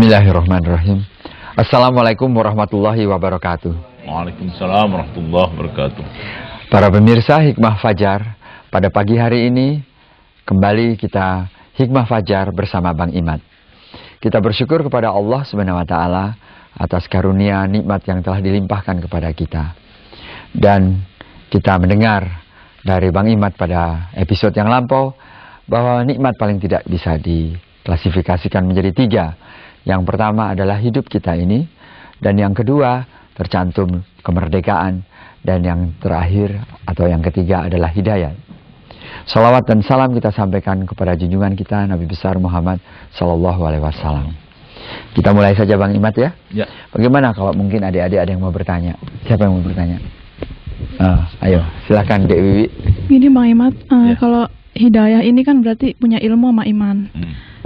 Bismillahirrahmanirrahim. Assalamualaikum warahmatullahi wabarakatuh. Waalaikumsalam warahmatullahi wabarakatuh. Para pemirsa Hikmah Fajar, pada pagi hari ini kembali kita Hikmah Fajar bersama Bang Imad. Kita bersyukur kepada Allah Subhanahu wa taala atas karunia nikmat yang telah dilimpahkan kepada kita. Dan kita mendengar dari Bang Imad pada episode yang lampau bahwa nikmat paling tidak bisa diklasifikasikan menjadi 3. Yang pertama adalah hidup kita ini, dan yang kedua tercantum kemerdekaan, dan yang terakhir atau yang ketiga adalah hidayah. Salawat dan salam kita sampaikan kepada junjungan kita Nabi besar Muhammad Sallallahu Alaihi Wasallam. Kita mulai saja Bang Imad ya. Ya. Bagaimana kalau mungkin adik-adik ada yang mau bertanya? Siapa yang mau bertanya? Ayo silakan Dek Wiwi. Ini Bang Imad, kalau hidayah ini kan berarti punya ilmu sama iman.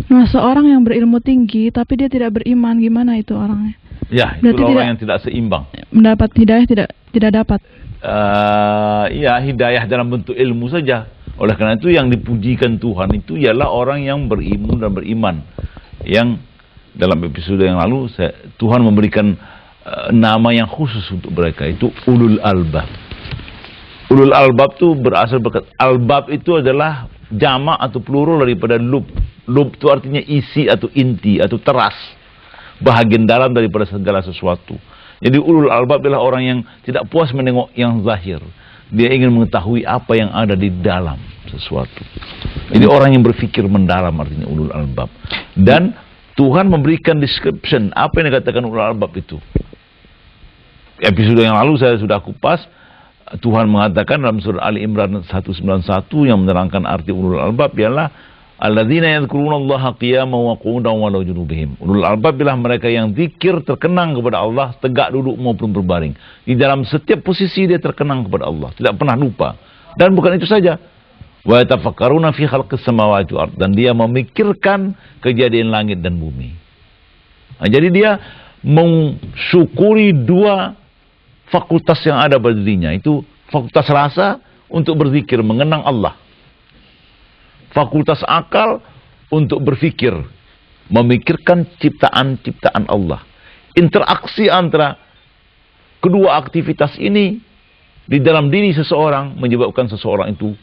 Nah, seorang yang berilmu tinggi tapi dia tidak beriman, gimana itu orangnya? Ya, itu orang yang tidak seimbang. Mendapat hidayah tidak dapat. Ya, hidayah dalam bentuk ilmu saja. Oleh karena itu yang dipujikan Tuhan itu ialah orang yang berilmu dan beriman. Yang dalam episode yang lalu Tuhan memberikan nama yang khusus untuk mereka, itu ulul albab. Ulul albab itu berasal albab itu adalah jamak atau plural daripada lub. Lub itu artinya isi atau inti atau teras, bahagian dalam daripada segala sesuatu. Jadi ulul albab adalah orang yang tidak puas menengok yang zahir. Dia ingin mengetahui apa yang ada di dalam sesuatu. Jadi orang yang berfikir mendalam artinya ulul albab. Dan Tuhan memberikan description apa yang dikatakan ulul albab itu. Episode yang lalu saya sudah kupas. Tuhan mengatakan dalam surah Ali Imran 191 yang menerangkan arti ulul albab ialah alladzina yadhkurunallaha qiyaman wa qu'udan wa 'ala junubihim. Ulul albab ialah mereka yang zikir terkenang kepada Allah tegak duduk maupun berbaring. Di dalam setiap posisi dia terkenang kepada Allah, tidak pernah lupa. Dan bukan itu saja. Wa yatafakkaruna fi khalqis samawati wal ard, dan dia memikirkan kejadian langit dan bumi. Nah, jadi dia mensyukuri 2 fakultas yang ada pada dirinya, itu fakultas rasa untuk berzikir mengenang Allah, fakultas akal untuk berfikir memikirkan ciptaan-ciptaan Allah. Interaksi antara kedua aktivitas ini di dalam diri seseorang menyebabkan seseorang itu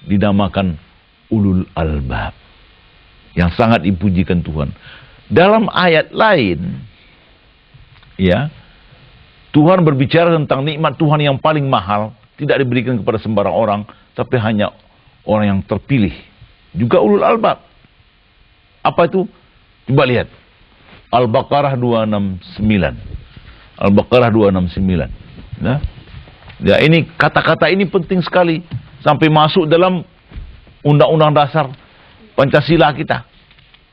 dinamakan ulul albab, yang sangat dipujikan Tuhan. Dalam ayat lain ya, Tuhan berbicara tentang nikmat Tuhan yang paling mahal, tidak diberikan kepada sembarang orang, tapi hanya orang yang terpilih. Juga ulul albab. Apa itu? Coba lihat. Al-Baqarah 269. Al-Baqarah 269. Ya, ini kata-kata ini penting sekali. Sampai masuk dalam Undang-Undang Dasar Pancasila kita.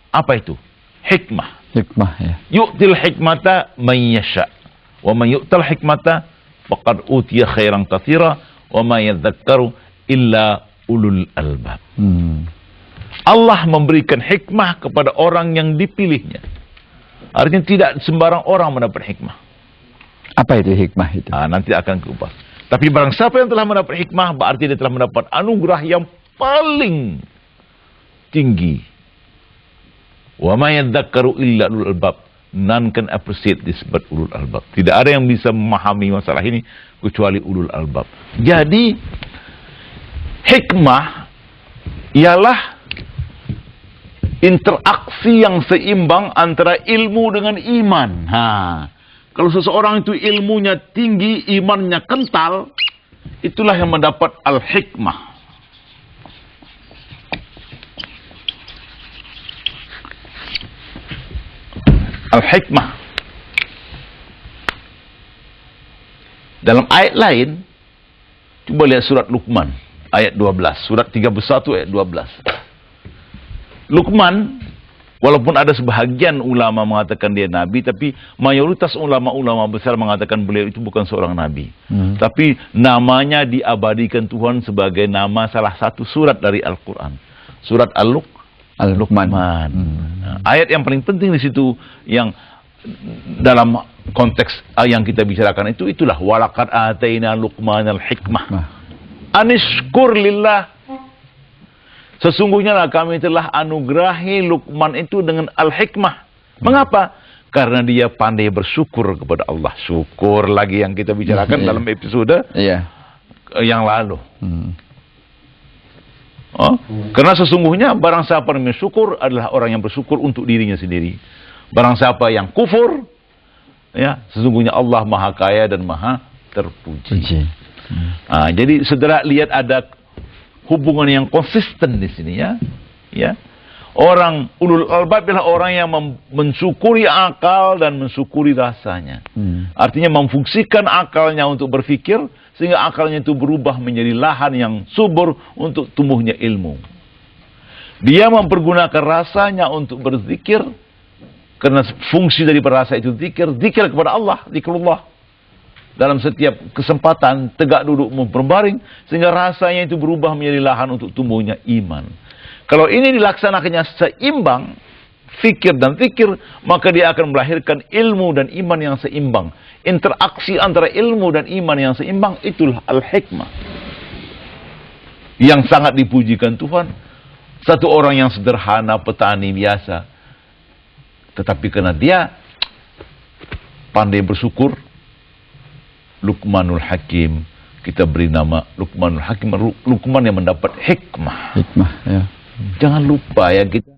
Apa itu? Hikmah. Hikmah ya. Yu'til hikmata man yasha'. Wa man yu'tal hikmata faqad utiya khairan katsira wa ma yadhakkaru illa ulul albab. Allah memberikan hikmah kepada orang yang dipilihnya. Artinya tidak sembarang orang mendapat hikmah. Apa itu hikmah itu? Nanti akan kupas. Tapi barang siapa yang telah mendapat hikmah, berarti dia telah mendapat anugerah yang paling tinggi. Wa ma yadhakkaru illa ulul albab. None can appreciate this but ulul albab. Tidak ada yang bisa memahami masalah ini kecuali ulul albab. Jadi hikmah ialah interaksi yang seimbang antara ilmu dengan iman. Kalau seseorang itu ilmunya tinggi, imannya kental, itulah yang mendapat al-hikmah. Al-hikmah. Dalam ayat lain, coba lihat surat Luqman ayat 12, surat 31 ayat 12. Luqman, walaupun ada sebahagian ulama mengatakan dia nabi, tapi mayoritas ulama-ulama besar mengatakan beliau itu bukan seorang nabi. Tapi namanya diabadikan Tuhan sebagai nama salah satu surat dari Al-Quran. Surat Al-Luqman. Ayat yang paling penting di situ yang dalam konteks yang kita bicarakan itulah walaqad ataina Luqmanal hikmah anishkur lillah. Sesungguhnya lah kami telah anugerahi Luqman itu dengan al-hikmah. Mengapa? Karena dia pandai bersyukur kepada Allah. Syukur lagi yang kita bicarakan dalam episode yang lalu. Karena sesungguhnya barang siapa yang bersyukur adalah orang yang bersyukur untuk dirinya sendiri. Barang siapa yang kufur, ya, sesungguhnya Allah Maha Kaya dan Maha Terpuji. Jadi saudara lihat ada hubungan yang konsisten di sini, ya. Orang ulul albab adalah orang yang mensyukuri akal dan mensyukuri rasanya. Artinya memfungsikan akalnya untuk berpikir sehingga akalnya itu berubah menjadi lahan yang subur untuk tumbuhnya ilmu. Dia mempergunakan rasanya untuk berzikir karena fungsi dari rasa itu zikir kepada Allah, zikrullah. Dalam setiap kesempatan tegak duduk berbaring sehingga rasanya itu berubah menjadi lahan untuk tumbuhnya iman. Kalau ini dilaksanakannya seimbang, fikir dan zikir, maka dia akan melahirkan ilmu dan iman yang seimbang. Interaksi antara ilmu dan iman yang seimbang, itulah al-hikmah. Yang sangat dipujikan Tuhan. Satu orang yang sederhana, petani biasa. Tetapi karena dia pandai bersyukur, Luqmanul Hakim, kita beri nama Luqmanul Hakim, Luqman yang mendapat hikmah. Hikmah, ya. Jangan lupa ya, kita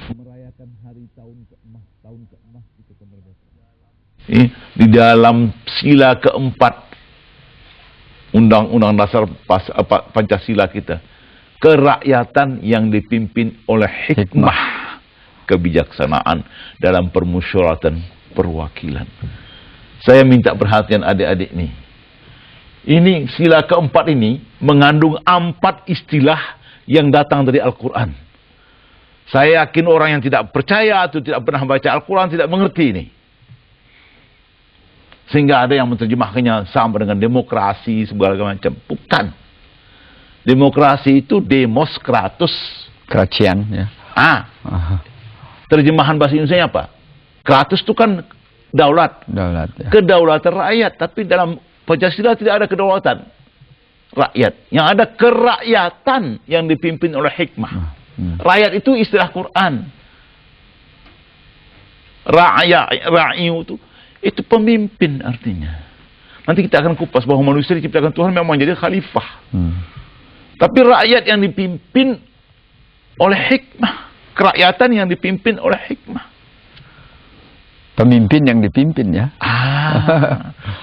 merayakan hari tahun keemas kita kemerdekaan. Di dalam sila keempat Undang-Undang Dasar Pancasila kita, kerakyatan yang dipimpin oleh hikmah, kebijaksanaan dalam permusyawaratan perwakilan. Saya minta perhatian adik-adik nih. Ini sila keempat ini mengandung 4 istilah yang datang dari Al-Quran. Saya yakin orang yang tidak percaya atau tidak pernah baca Al-Quran tidak mengerti ini. Sehingga ada yang menerjemahkannya sama dengan demokrasi segala macam. Bukan. Demokrasi itu demos kratos. Kerajaan, ya. Terjemahan bahasa Indonesia apa? Kratos itu kan daulat. Daulat, ya. Kedaulatan rakyat. Tapi dalam Pancasila tidak ada kedaulatan rakyat. Yang ada kerakyatan yang dipimpin oleh hikmah. Rakyat itu istilah Quran. Ra'iyu itu pemimpin artinya. Nanti kita akan kupas bahwa manusia diciptakan Tuhan memang jadi khalifah. Tapi rakyat yang dipimpin oleh hikmah. Kerakyatan yang dipimpin oleh hikmah. Pemimpin yang dipimpin, ya.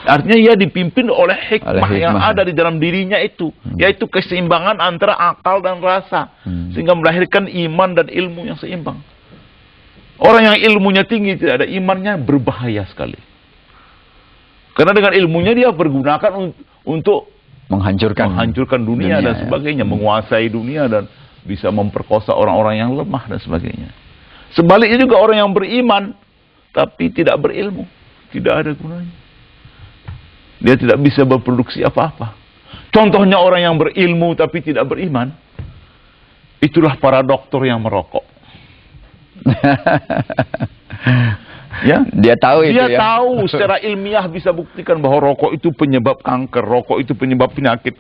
Artinya ia dipimpin oleh hikmah yang ada di dalam dirinya itu. Yaitu keseimbangan antara akal dan rasa. Sehingga melahirkan iman dan ilmu yang seimbang. Orang yang ilmunya tinggi tidak ada imannya berbahaya sekali. Karena dengan ilmunya dia pergunakan untuk menghancurkan dunia dan sebagainya. Menguasai dunia dan bisa memperkosa orang-orang yang lemah dan sebagainya. Sebaliknya juga orang yang beriman tapi tidak berilmu, tidak ada gunanya. Dia tidak bisa berproduksi apa-apa. Contohnya orang yang berilmu tapi tidak beriman. Itulah para dokter yang merokok. Ya, dia tahu itu, dia tahu secara ilmiah bisa buktikan bahwa rokok itu penyebab kanker, rokok itu penyebab penyakit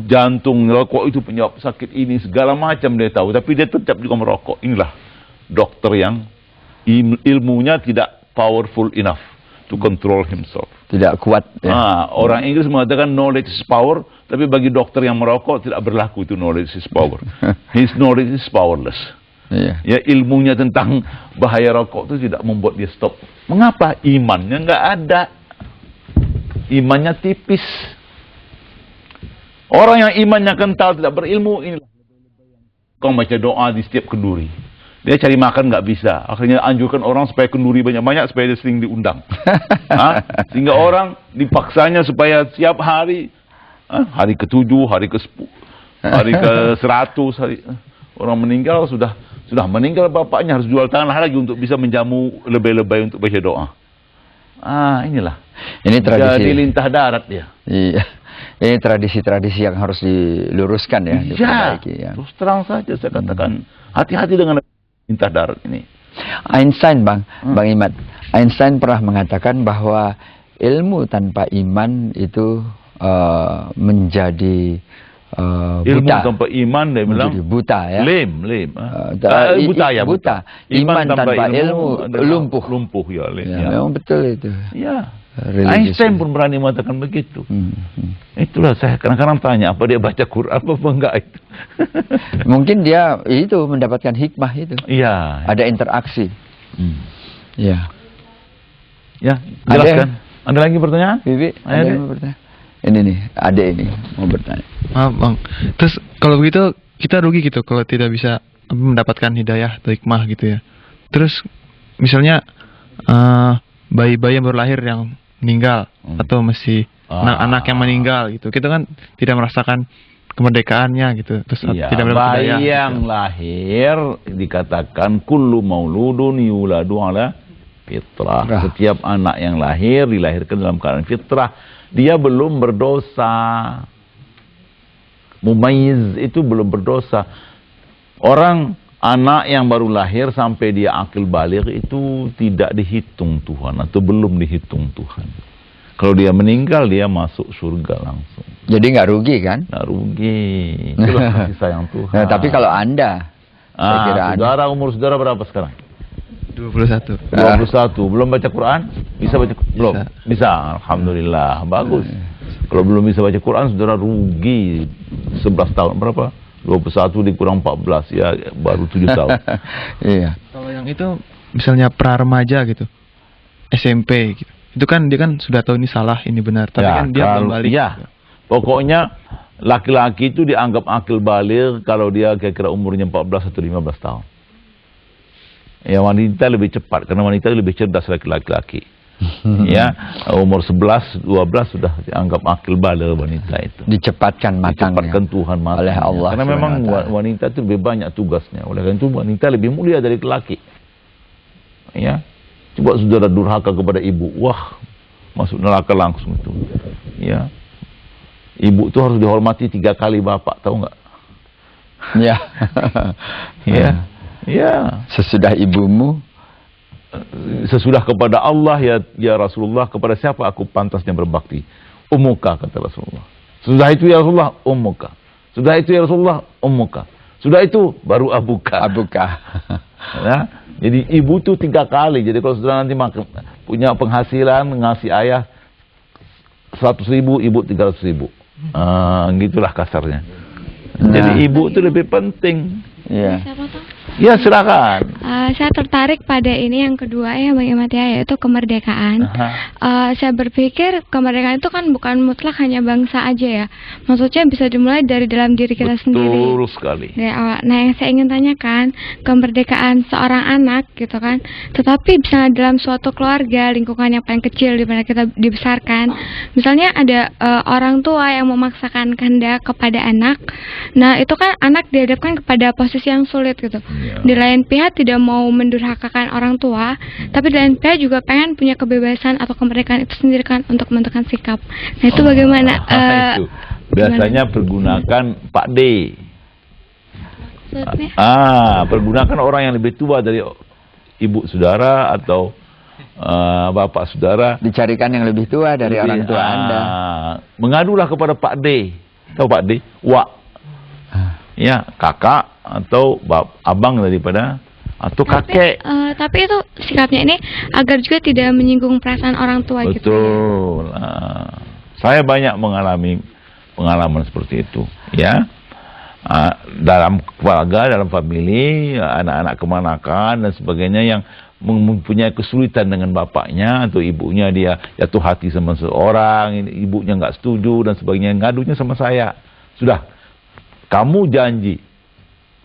jantung, rokok itu penyebab sakit ini, segala macam dia tahu. Tapi dia tetap juga merokok. Inilah dokter yang ilmunya tidak powerful enough to control himself. Tidak kuat. Ya. Orang Inggris mengatakan knowledge is power, tapi bagi dokter yang merokok tidak berlaku itu knowledge is power. His knowledge is powerless. Ya, ilmunya tentang bahaya rokok itu tidak membuat dia stop. Mengapa? Imannya nggak ada. Imannya tipis. Orang yang imannya kental tidak berilmu, inilah kau baca doa di setiap kenduri. Dia cari makan nggak bisa. Akhirnya anjurkan orang supaya kenduri banyak-banyak supaya dia sering diundang. Sehingga orang dipaksanya supaya setiap hari, hari ke-7, hari ke-10, hari ke-100, orang meninggal sudah meninggal bapaknya harus jual tanah lagi untuk bisa menjamu lebay-lebay untuk baca doa. Inilah. Ini tradisi. Jadi lintah darat dia. Iya. Ini tradisi-tradisi yang harus diluruskan ya. Diperbaiki, ya. Terus terang saja saya katakan hati-hati dengan lintah darat ini. Einstein, Bang Imad. Einstein pernah mengatakan bahwa ilmu tanpa iman itu menjadi Ilmu buta. tanpa iman dia bilang Menjadi buta ya. buta ya, buta. Iman tanpa ilmu lumpuh. Lumpuh ya, Ya, memang betul itu. Ya. Religious. Einstein pun berani mengatakan begitu. Itulah saya kadang-kadang tanya, apa dia baca Quran apa enggak itu. Mungkin dia itu mendapatkan hikmah itu. Iya. Ada interaksi. Ya. Ya, jelaskan. Ada lagi pertanyaan? Bibi, ada Ayo, yang mau bertanya? Ini nih, adek ini mau bertanya. Maaf Bang, terus kalau begitu kita rugi gitu kalau tidak bisa mendapatkan hidayah atau hikmah gitu ya. Terus misalnya bayi-bayi yang baru lahir yang meninggal atau masih anak-anak yang meninggal gitu, kita kan tidak merasakan kemerdekaannya gitu, terus tidak mendapat hidayah. Bayi yang lahir dikatakan kullu mauludun yuladu ala fitrah. Setiap anak yang lahir dilahirkan dalam keadaan fitrah. Dia belum berdosa. Mumayyiz itu belum berdosa. Orang anak yang baru lahir sampai dia akil baligh itu tidak dihitung Tuhan atau belum dihitung Tuhan. Kalau dia meninggal dia masuk surga langsung. Jadi nggak rugi kan? Nggak rugi. Itulah kasih sayang Tuhan. Nah, tapi kalau Anda, saya kira saudara, umur saudara berapa sekarang? 21. 21. Belum baca Quran? Bisa baca? Belum? Bisa. Alhamdulillah. Bagus. Kalau belum bisa baca Quran, saudara rugi 11 tahun. Berapa? 21 dikurang 14. Ya, baru 7 tahun. Iya. Kalau yang itu misalnya pra-remaja gitu, SMP gitu. Itu kan dia kan sudah tahu ini salah, ini benar. Tapi Ya, kan dia belum balik. Ya. Gitu. Pokoknya laki-laki itu dianggap akil baligh kalau dia kira-kira umurnya 14 atau 15 tahun. Ya, wanita lebih cepat karena wanita lebih cerdas laki-laki. Ya, umur 11, 12 sudah dianggap akil baligh wanita itu. Dicepatkan matangnya. Dicepatkan Tuhan matangnya. Oleh Allah. Karena memang wanita itu lebih banyak tugasnya. Oleh karena itu wanita lebih mulia dari laki. Ya. Coba saudara durhaka kepada ibu, wah, masuk neraka langsung itu. Ya. Ibu itu harus dihormati 3 kali bapak, tahu nggak? Ya. Ya. Ya. Sesudah ibumu, sesudah kepada Allah ya Rasulullah, kepada siapa aku pantasnya berbakti? Ummuka, kata Rasulullah. Sudah itu ya Rasulullah, ummuka. Sudah itu ya Rasulullah, ummuka. Sudah itu baru abuka. Ya. Jadi ibu itu 3 kali. Jadi kalau saudara nanti punya penghasilan ngasih ayah 100.000, ibu 300.000. Gitulah kasarnya. Jadi ibu itu lebih penting. ya. Ya, silakan. Saya tertarik pada ini yang kedua ya Bang Imat ya, yaitu kemerdekaan. Saya berpikir kemerdekaan itu kan bukan mutlak hanya bangsa aja ya. Maksudnya bisa dimulai dari dalam diri kita sendiri. Betul sekali. Dari awal. Nah, yang saya ingin tanyakan, kemerdekaan seorang anak gitu kan, tetapi bisa dalam suatu keluarga, lingkungan yang paling kecil di mana kita dibesarkan. Misalnya ada orang tua yang memaksakan kehendak kepada anak. Nah, itu kan anak dihadapkan kepada posisi yang sulit gitu. Di lain pihak tidak mau mendurhakakan orang tua, tapi di lain pihak juga pengen punya kebebasan atau kemerdekaan itu sendiri kan untuk menentukan sikap. Nah, itu bagaimana? Itu biasanya pergunakan Pak D. Maksudnya? Pergunakan orang yang lebih tua dari ibu saudara atau bapak saudara. Dicarikan yang lebih tua dari orang tua Anda. Mengadulah kepada Pak D. Tahu Pak D? Wak. Ya, kakak atau abang daripada atau kakek. Tapi itu sikapnya ini agar juga tidak menyinggung perasaan orang tua. Betul. Gitu ya. Saya banyak mengalami pengalaman seperti itu, ya. Dalam keluarga, dalam famili, anak-anak kemanakan dan sebagainya yang mempunyai kesulitan dengan bapaknya atau ibunya, dia jatuh hati sama seorang, ibunya nggak setuju dan sebagainya, ngadunya sama saya. Sudah, kamu janji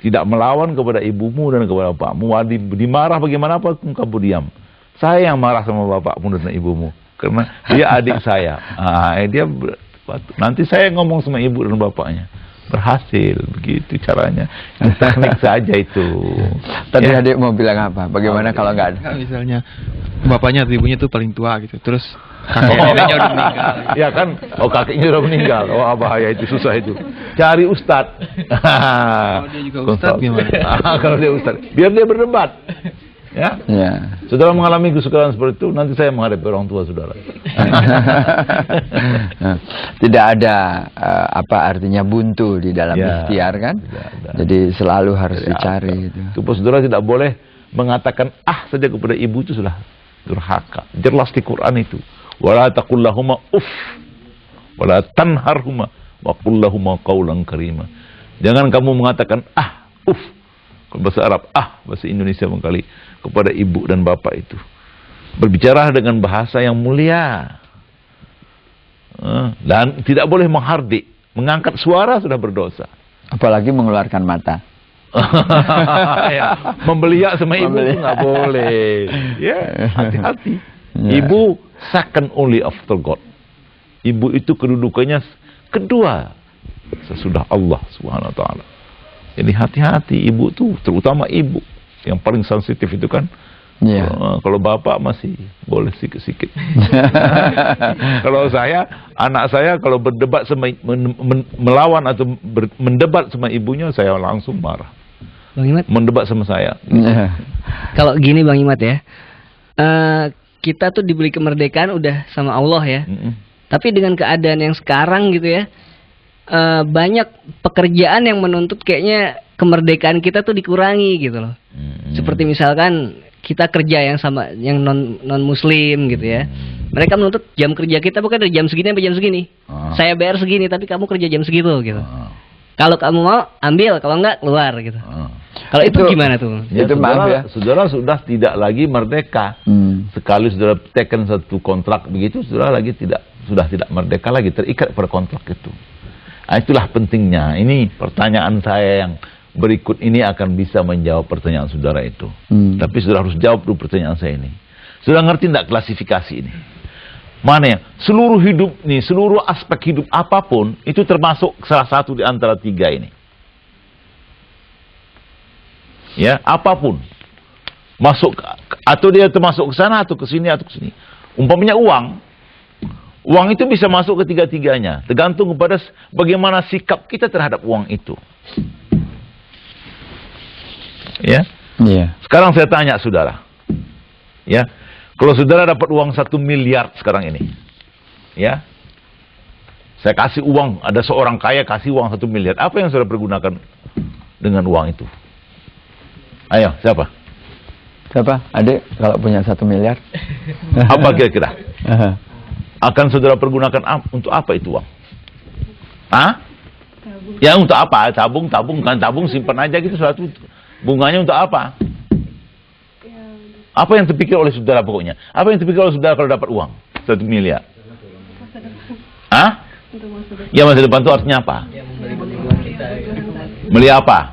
tidak melawan kepada ibumu dan kepada bapakmu, dimarah bagaimanapun kamu diam. Saya yang marah sama bapakmu dan ibumu karena dia adik saya. Nanti saya ngomong sama ibu dan bapaknya. Berhasil, begitu caranya. Teknik saja itu. Tadi adik mau bilang apa? Bagaimana kalau nggak ada? Misalnya bapaknya atau ibunya tuh paling tua gitu, terus kakeknya udah meninggal. Ya kan, kakeknya udah meninggal. Bahaya itu, susah itu. Cari ustad. Kalau dia juga ustad gimana? Kalau dia ustad, biar dia berdebat. Ya. Ya. Saudara mengalami kesukaran seperti itu, nanti saya menghadapi orang tua saudara. Tidak ada apa artinya buntu di dalam ikhtiar kan? Tidak. Jadi selalu harus dicari. Itu saudara tidak boleh mengatakan saja kepada ibu, itu sudah durhaka. Jelas di Quran itu. Wala taqul lahuma uff wala tanharhuma wa qul lahuma qawlan karima. Jangan kamu mengatakan uff. Bahasa Arab, bahasa Indonesia mengkali kepada ibu dan bapak itu. Berbicara dengan bahasa yang mulia. Dan tidak boleh menghardik. Mengangkat suara sudah berdosa. Apalagi mengeluarkan mata. Membeliak sama ibu itu nggak boleh. Ya, hati-hati. Ibu second only after God. Ibu itu kedudukannya kedua sesudah Allah Subhanahu wa taala. Jadi hati-hati, ibu tuh, terutama ibu yang paling sensitif itu kan. Kalau bapak masih boleh sikit-sikit. Kalau anak saya kalau berdebat sama melawan atau mendebat sama ibunya, saya langsung marah. Bang Imat, mendebat sama saya. Kalau gini Bang Imat ya, kita tuh diberi kemerdekaan udah sama Allah ya. Tapi dengan keadaan yang sekarang gitu ya, banyak pekerjaan yang menuntut kayaknya kemerdekaan kita tuh dikurangi gitu loh. Seperti misalkan kita kerja yang sama yang non muslim gitu ya. Mereka menuntut jam kerja kita bukan dari jam segini sampai jam segini. Saya bayar segini tapi kamu kerja jam segitu gitu. Kalau kamu mau ambil, kalau enggak keluar gitu. Kalau itu gimana tuh? Ya, saudara sudah tidak lagi merdeka. Sekali saudara tekan satu kontrak begitu, saudara sudah tidak merdeka lagi, terikat pada kontrak itu. Itulah pentingnya. Ini pertanyaan saya yang berikut ini akan bisa menjawab pertanyaan saudara itu. Tapi saudara harus jawab dulu pertanyaan saya ini. Saudara ngerti tidak klasifikasi ini? Mana ya? Seluruh hidup nih, seluruh aspek hidup apapun itu termasuk salah satu di antara tiga ini. Ya, apapun. Masuk atau dia termasuk ke sana atau ke sini atau ke sini. Umpamanya uang. Uang itu bisa masuk ke tiga-tiganya, tergantung kepada bagaimana sikap kita terhadap uang itu. Ya. Sekarang saya tanya saudara. Ya. Kalau saudara dapat uang 1 miliar sekarang ini. Ya. Saya kasih uang, ada seorang kaya kasih uang 1 miliar. Apa yang saudara pergunakan dengan uang itu? Ayo, siapa? Adik, kalau punya 1 miliar. Apa kira-kira? Akan saudara pergunakan untuk apa itu uang? Ya untuk apa? Tabung kan, tabung simpan aja gitu, suatu bunganya untuk apa? Apa yang terpikir oleh saudara pokoknya? Apa yang terpikir oleh saudara kalau dapat uang 1 miliar? Ya masa depan itu artinya apa? Beli apa?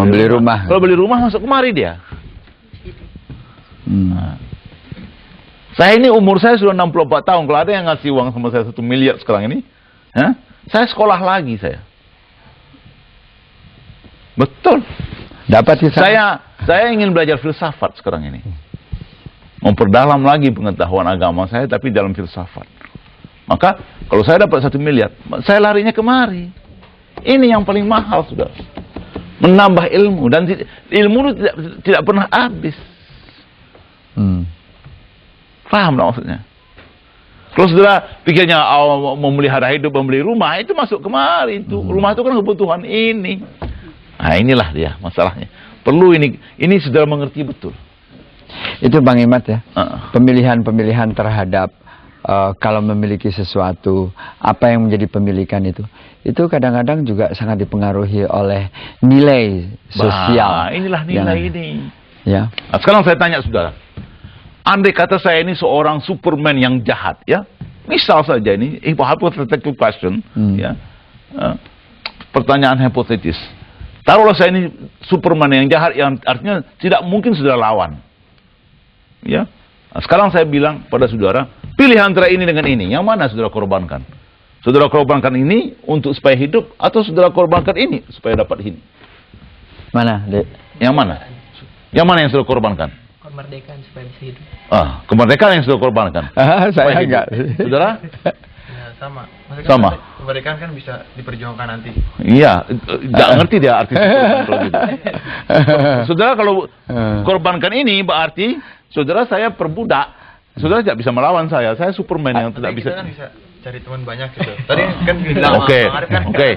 Membeli rumah. Kalau beli rumah masuk kemari dia. Saya ini umur saya sudah 64 tahun. Kalau ada yang ngasih uang sama saya 1 miliar sekarang ini, saya sekolah lagi saya. Betul. Dapat saya ingin belajar filsafat sekarang ini. Memperdalam lagi pengetahuan agama saya tapi dalam filsafat. Maka kalau saya dapat 1 miliar, saya larinya kemari. Ini yang paling mahal sudah. Menambah ilmu dan ilmu itu tidak pernah habis. Paham tak maksudnya? Kalau saudara pikirnya memelihara hidup, membeli rumah, itu masuk kemari itu. Rumah itu kan kebutuhan ini. Nah inilah dia masalahnya. Perlu ini saudara mengerti betul. Itu Bang Imat ya. Pemilihan-pemilihan terhadap kalau memiliki sesuatu, apa yang menjadi pemilikan itu kadang-kadang juga sangat dipengaruhi oleh nilai sosial. Inilah nilai ini. Ya. Nah, sekarang saya tanya saudara. Andai kata saya ini seorang Superman yang jahat, ya, misal saja ini hypothetical question, ya, pertanyaan hipotetis. Taruhlah saya ini Superman yang jahat, yang artinya tidak mungkin saudara lawan, ya. Nah, sekarang saya bilang pada saudara, pilih antara ini dengan ini, yang mana saudara korbankan? Saudara korbankan ini untuk supaya hidup, atau saudara korbankan ini supaya dapat ini? Mana, Dek? Yang mana? Yang mana yang saudara korbankan? Kemerdekaan supaya bisa hidup. Kemerdekaan yang sudah korbankan. Saya enggak. Saudara? Sama. Maksudnya Sama. Kemerdekaan kan bisa diperjuangkan nanti. Iya, nggak ngerti dia arti Superman kalau gitu. Saudara kalau korbankan ini berarti saudara saya perbudak. Saudara tidak bisa melawan saya Superman yang tidak bisa. Kita kan bisa cari teman banyak gitu. Tadi kan bilang Oke. Oke.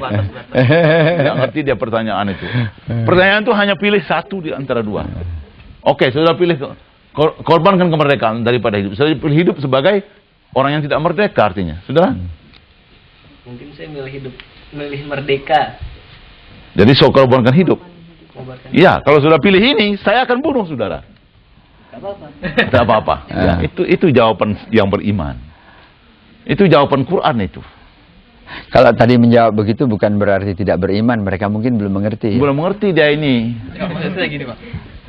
Nggak ngerti dia pertanyaan itu. Pertanyaan itu hanya pilih satu di antara dua. Oke, saudara pilih korbankan kemerdekaan daripada hidup. Saudara pilih hidup sebagai orang yang tidak merdeka artinya. Saudara? Mungkin saya milih merdeka. Jadi korbankan hidup. Korbankan. Iya, kalau sudah pilih ini, saya akan bunuh saudara. Tidak apa-apa. Ya, itu jawaban yang beriman. Itu jawaban Quran itu. Kalau tadi menjawab begitu bukan berarti tidak beriman, mereka mungkin belum mengerti. Belum mengerti dia ini. Ya, maksud saya gini Pak.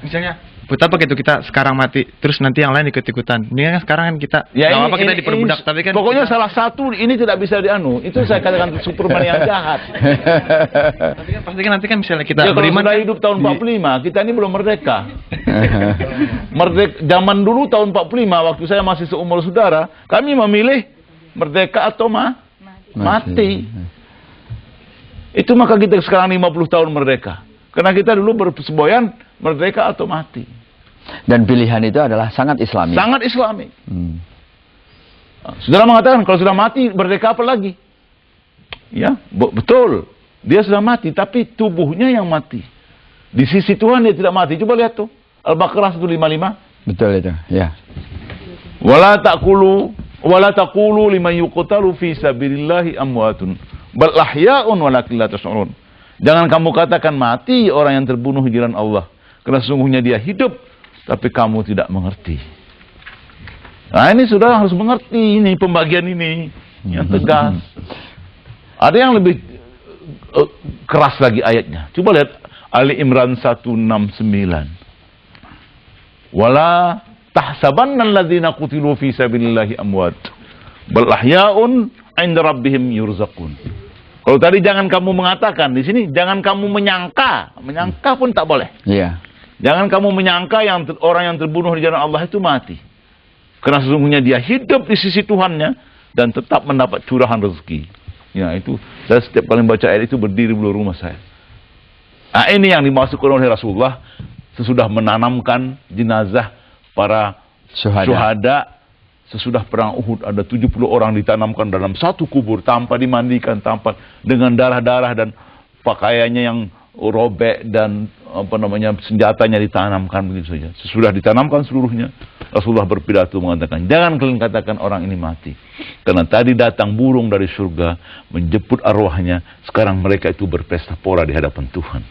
Misalnya, betapa gitu kita sekarang mati, terus nanti yang lain ikut-ikutan. Ini kan sekarang kan kita, nggak apa-apa kita diperbudak, tapi kan pokoknya kita, salah satu ini tidak bisa dianu. Itu saya katakan Superman yang jahat. tapi kan pasti kan nanti kan misalnya kita Ya, kalau beriman sudah kan, hidup tahun 45, kita ini belum merdeka. Zaman dulu tahun 45, waktu saya masih seumur saudara, kami memilih merdeka atau mati. Itu maka kita sekarang 50 tahun merdeka. Karena kita dulu bersemboyan merdeka atau mati. Dan pilihan itu adalah sangat Islami. Sangat Islami. Saudara mengatakan kalau sudah mati merdeka apa lagi? Ya, betul. Dia sudah mati, tapi tubuhnya yang mati. Di sisi Tuhan dia tidak mati. Coba lihat tuh. Al-Baqarah 155. Betul itu, ya. Wala taqulu liman yuqtalu fi sabilillahi amwatun bal ahya'un walakin la tash'urun. Jangan kamu katakan mati orang yang terbunuh di jalan Allah, karena sesungguhnya dia hidup tapi kamu tidak mengerti. Nah, ini sudah harus mengerti ini pembagian ini yang tegas. Ada yang lebih keras lagi ayatnya. Coba lihat Ali Imran 169. Wala tahsabanna alladzina qutilu fi sabilillahi amwat bal ahya'un 'inda rabbihim yurzaqun. Kalau tadi jangan kamu mengatakan, di sini jangan kamu menyangka pun tak boleh. Iya. Jangan kamu menyangka orang yang terbunuh di jalan Allah itu mati. Karena sesungguhnya dia hidup di sisi Tuhannya dan tetap mendapat curahan rezeki. Ya, itu saya setiap kali baca ayat itu berdiri bulu rumah saya. Nah, ini yang dimaksudkan oleh Rasulullah sesudah menanamkan jenazah para syuhada. Sesudah perang Uhud ada 70 orang ditanamkan dalam satu kubur tanpa dimandikan, tanpa dengan darah-darah dan pakaiannya yang robek dan senjatanya ditanamkan begitu saja. Sesudah ditanamkan seluruhnya, Rasulullah berpidato mengatakan, jangan kalian katakan orang ini mati. Karena tadi datang burung dari surga menjemput arwahnya, sekarang mereka itu berpesta pora di hadapan Tuhan.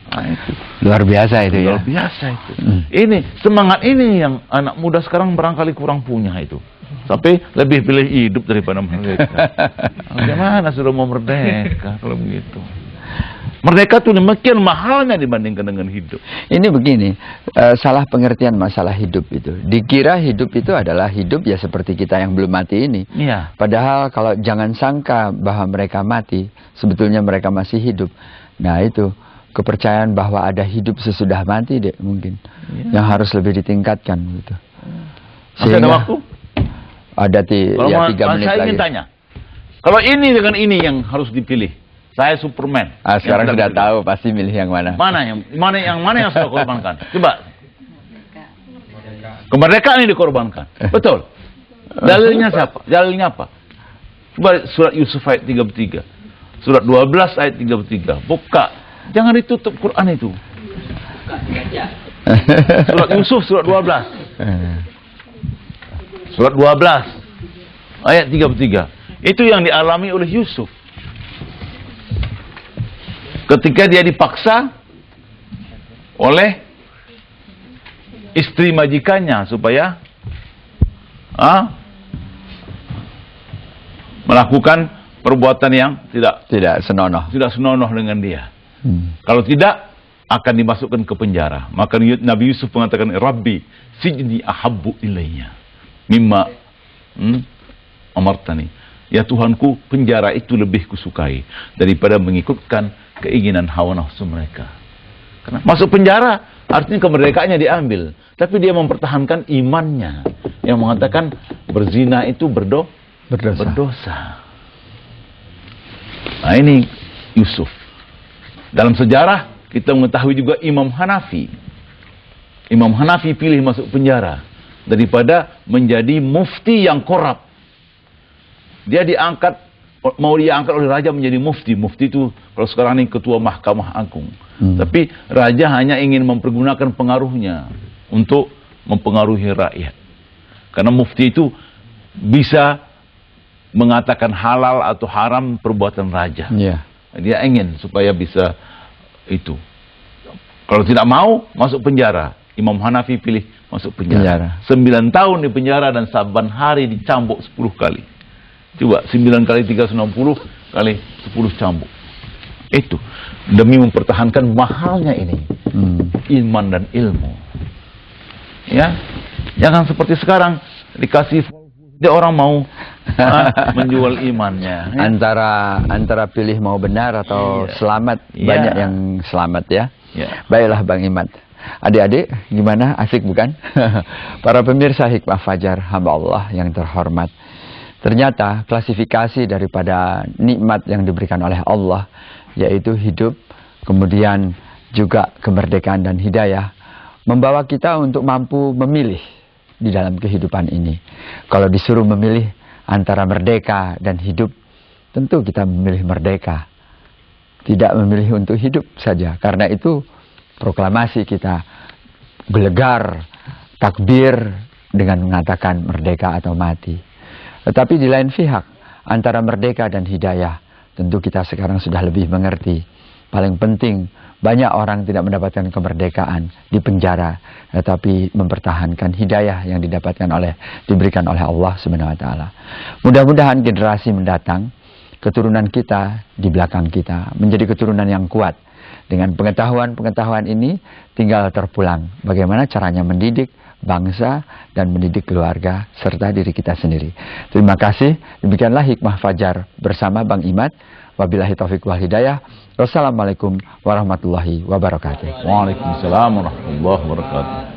Nah, itu. Luar biasa itu ya. Luar biasa itu. Ini semangat ini yang anak muda sekarang barangkali kurang punya itu. Sampai lebih pilih hidup daripada merdeka. Bagaimana sudah mau merdeka kalau begitu? Merdeka itu demikian mahalnya dibandingkan dengan hidup. Ini begini, salah pengertian masalah hidup itu. Dikira hidup itu adalah hidup ya seperti kita yang belum mati ini. Iya. Padahal kalau jangan sangka bahwa mereka mati, sebetulnya mereka masih hidup. Nah itu kepercayaan bahwa ada hidup sesudah mati deh mungkin yang harus lebih ditingkatkan gitu. Masih ada waktu? Ada 3 menit saya lagi. ingin tanya, kalau ini dengan ini yang harus dipilih, saya Superman. Sekarang sudah tahu pasti milih yang mana. Mana yang sudah korbankan? Coba. Kemerdekaan ini dikorbankan. Betul. Dalilnya siapa? Dalilnya apa? Coba surat Yusuf ayat 33. Surat 12 ayat 33. Buka. Jangan ditutup Quran itu. Surat Yusuf surat 12. Surat 12 ayat 33. Itu yang dialami oleh Yusuf. Ketika dia dipaksa oleh istri majikannya supaya melakukan perbuatan yang tidak senonoh dengan dia. Kalau tidak akan dimasukkan ke penjara. Maka Nabi Yusuf mengatakan, Rabbi sijni ahabbu ilayya mimma amartani. Ya Tuhanku, penjara itu lebih kusukai daripada mengikutkan keinginan hawa nafsu mereka. Karena masuk penjara artinya kemerdekaannya diambil, tapi dia mempertahankan imannya yang mengatakan berzina itu berdosa. Nah ini Yusuf. Dalam sejarah kita mengetahui juga Imam Hanafi. Imam Hanafi pilih masuk penjara daripada menjadi mufti yang korup. Dia mau diangkat oleh raja menjadi mufti. Mufti itu kalau sekarang ini ketua Mahkamah Agung. Tapi raja hanya ingin mempergunakan pengaruhnya untuk mempengaruhi rakyat. Karena mufti itu bisa mengatakan halal atau haram perbuatan raja. Dia ingin supaya bisa itu. Kalau tidak mau, masuk penjara. Imam Hanafi pilih masuk penjara. 9 tahun di penjara dan saban hari dicambuk 10 kali. Coba 9 kali 360 kali 10 cambuk. Itu demi mempertahankan mahalnya ini iman dan ilmu. Ya, jangan seperti sekarang dikasih dia orang mau menjual imannya. Ya? Antara pilih mau benar atau selamat, banyak yang selamat ya. Baiklah Bang Imad. Adik-adik, gimana? Asik bukan? Para pemirsa Hikmah Fajar, hamba Allah yang terhormat. Ternyata klasifikasi daripada nikmat yang diberikan oleh Allah, yaitu hidup, kemudian juga kemerdekaan dan hidayah, membawa kita untuk mampu memilih di dalam kehidupan ini. Kalau disuruh memilih antara merdeka dan hidup, tentu kita memilih merdeka. Tidak memilih untuk hidup saja. Karena itu proklamasi kita gelegar, takbir dengan mengatakan merdeka atau mati. Tetapi di lain pihak, antara merdeka dan hidayah, tentu kita sekarang sudah lebih mengerti. Paling penting, banyak orang tidak mendapatkan kemerdekaan di penjara, tetapi mempertahankan hidayah yang diberikan oleh Allah Subhanahu wa taala. Mudah-mudahan generasi mendatang, keturunan kita di belakang kita menjadi keturunan yang kuat. Dengan pengetahuan-pengetahuan ini tinggal terpulang bagaimana caranya mendidik bangsa dan mendidik keluarga serta diri kita sendiri. Terima kasih. Demikianlah Hikmah Fajar bersama Bang Imad. Wabillahi taufiq wal hidayah. Wassalamualaikum warahmatullahi wabarakatuh. Waalaikumsalam warahmatullahi wabarakatuh.